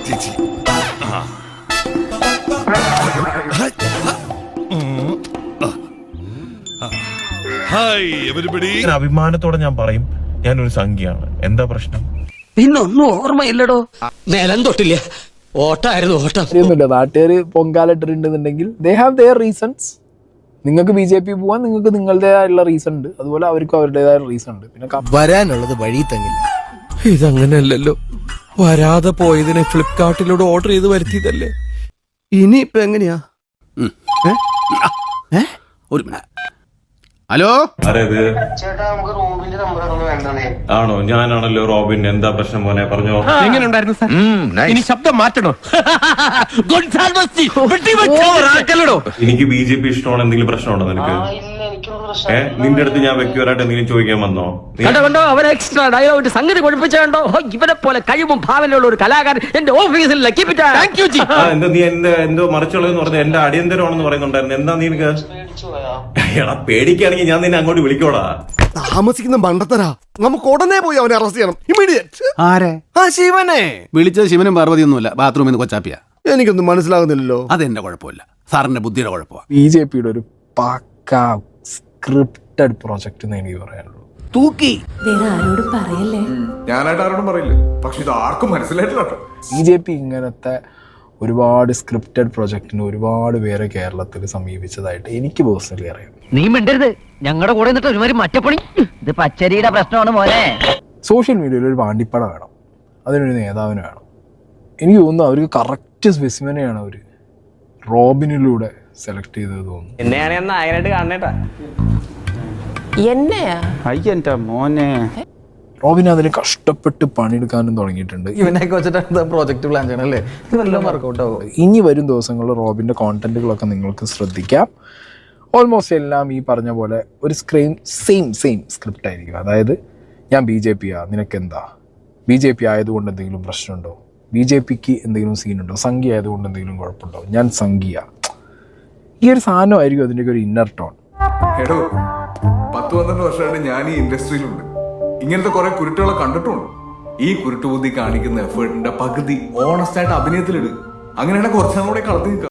ചേച്ചി. Hi everybody. അഭിമാനത്തോടെ ഞാൻ പറയും ഞാനൊരു സംഖ്യയാണ്. എന്താ പ്രശ്നം? പിന്നൊന്നും ഓർമ്മയില്ലടോ. നിലം തൊട്ടില്ല, ഓട്ടായിരുന്നു ഓട്ടം. നാട്ടുകാര് പൊങ്കാലിട്ടിട്ടുണ്ടെന്നുണ്ടെങ്കിൽ ദേ ഹാവ് ദെയർ റീസൺസ്. നിങ്ങൾക്ക് BJP പോവാൻ നിങ്ങൾക്ക് നിങ്ങളുടേതായുള്ള റീസൺ ഉണ്ട്, അതുപോലെ അവർക്കും അവരുടേതായ റീസൺ ഉണ്ട്. പിന്നെ വരാനുള്ളത് വഴി തങ്ങില്ല. ഇതങ്ങനെയല്ലല്ലോ, വരാതെ പോയതിനെ ഫ്ലിപ്കാർട്ടിലൂടെ ഓർഡർ ചെയ്ത് വരുത്തിയതല്ലേ. ഇനിയിപ്പൊ എങ്ങനെയാ? ഒരു ഹലോ, ആണോ? ഞാനാണല്ലോ റോബിൻ. എന്താ പ്രശ്നം മോനെ? പറഞ്ഞോ. എങ്ങനെയുണ്ടായിരുന്നു സാർ? ഇനി ശബ്ദം മാറ്റണോ? എനിക്ക് BJP ഇഷ്ടമാണ്. എന്തെങ്കിലും പ്രശ്നമുണ്ടോ നിനക്ക്? നിന്റെ അടുത്ത് ഞാൻ വ്യക്തിപരമായിട്ട് എന്തെങ്കിലും ചോദിക്കാൻ വന്നോ? കണ്ടോ അവൻ എക്സ്ട്രാ ഡയലോഗ് സംഗതി പഠിപ്പിച്ചോ. ഇവനെ പോലെ കഴിവും ഭാവനയുള്ള ഒരു കലാകാരൻ എന്റെ ഓഫീസിൽ എന്താ നീ എന്തോ മറിച്ചുള്ളതെന്ന് പറഞ്ഞ എന്റെ അടിയന്തരമാണെന്ന് പറയുന്നുണ്ടായിരുന്നു. എന്താ നിനക്ക്? എടാ പേടിക്കുകയാണെങ്കിൽ ഞാൻ നിന്നെ അങ്ങോട്ട് വിളിക്കോടാ. താമസിക്കുന്ന മണ്ടത്തരാ. നമുക്ക് ഉടനെ പോയി അവനെ അറസ്റ്റ് ചെയ്യണം. ഇമ്മീഡിയറ്റ്. ആരെ? ആ ശിവനെ. വിളിച്ചത് ശിവനും പാർവതിയൊന്നുമില്ല, ബാത്റൂമിൽ നിന്ന് കൊച്ചാപ്പിയ. എനിക്കൊന്നും മനസ്സിലാകുന്നില്ലല്ലോ. അതെന്റെ കുഴപ്പമില്ല, സാറിന്റെ ബുദ്ധിയുടെ കുഴപ്പമാണ്. BJPയുടെ ഒരു പക്ക സ്ക്രിപ്റ്റഡ് പ്രോജക്റ്റ് എന്ന് എനിക്ക് പറയാനുള്ളൂ. തൂക്കി വേറെ ആരോടും പറയല്ലേ. ഞാനായിട്ട് ആരോടും പറയില്ല, പക്ഷെ ഇത് ആർക്കും മനസ്സിലായിട്ടില്ല കേട്ടോ. BJP ഇങ്ങനത്തെ ഒരുപാട് സ്ക്രിപ്റ്റഡ് പ്രൊജക്ടിന് ഒരുപാട് പേരെ കേരളത്തിൽ സമീപിച്ചതായിട്ട് എനിക്ക് പേഴ്സണലി അറിയാം. നീ മിണ്ടരുത്, ഞങ്ങളുടെ കൂടെ നിന്നിട്ട് ഒരുമാതിരി മറ്റപ്പണി. ഇത് പച്ചരിയുടെ പ്രശ്നമാണ് മോനെ. സോഷ്യൽ മീഡിയയിൽ ഒരു പാണ്ടിപ്പട വേണം, അതിനൊരു നേതാവിന് വേണം. എനിക്ക് തോന്നുന്നു അവർക്ക് കറക്റ്റ് സ്പെസിമെനെയാണ് അവർ റോബിനിലൂടെ സെലക്ട് ചെയ്തത് തോന്നുന്നു. എന്നെയാണ് നായകനായിട്ട് കാണണേട്ടാ. എന്നെയാ? അയ്യന്റെ മോനെ. റോബിൻ അതിന് കഷ്ടപ്പെട്ട് പണിയെടുക്കാനും തുടങ്ങിയിട്ടുണ്ട്. ഇവനൊക്കെ വെച്ചിട്ട് പ്രോജക്ട് പ്ലാൻ ചെയ്യണല്ലേ, ഇതെല്ലാം വർക്കൗട്ട് ആവും. ഇനി വരും ദിവസങ്ങളിൽ റോബിൻ്റെ കോണ്ടന്റുകളൊക്കെ നിങ്ങൾക്ക് ശ്രദ്ധിക്കാം. ഓൾമോസ്റ്റ് എല്ലാം ഈ പറഞ്ഞ പോലെ ഒരു സെയിം സ്ക്രിപ്റ്റ് ആയിരിക്കും. അതായത് ഞാൻ BJP നിനക്കെന്താ, BJP ആയതുകൊണ്ട് എന്തെങ്കിലും പ്രശ്നമുണ്ടോ, BJPക്ക് എന്തെങ്കിലും സീനുണ്ടോ, സംഖ്യ ആയതുകൊണ്ട് എന്തെങ്കിലും കുഴപ്പമുണ്ടോ, ഞാൻ സംഖ്യ. ഈ ഒരു സാധനമായിരിക്കും അതിൻ്റെയൊക്കെ ഒരു ഇന്നർ ടോൺ. എടോ 10-12 വർഷമായിട്ട് ഞാൻ ഈ ഇൻഡസ്ട്രിയിലുണ്ട്. ഇങ്ങനത്തെ കുറെ കുരുട്ടുകളെ കണ്ടിട്ടുണ്ട്. ഈ കുരുട്ടുബുദ്ധി കാണിക്കുന്ന എഫേർട്ടിന്റെ പകുതി ഓണസ്റ്റ് ആയിട്ട് അഭിനയത്തിലിടുക. അങ്ങനെയാണെങ്കിൽ കുറച്ചാൽ കൂടെ കളത്തി നിൽക്കാം.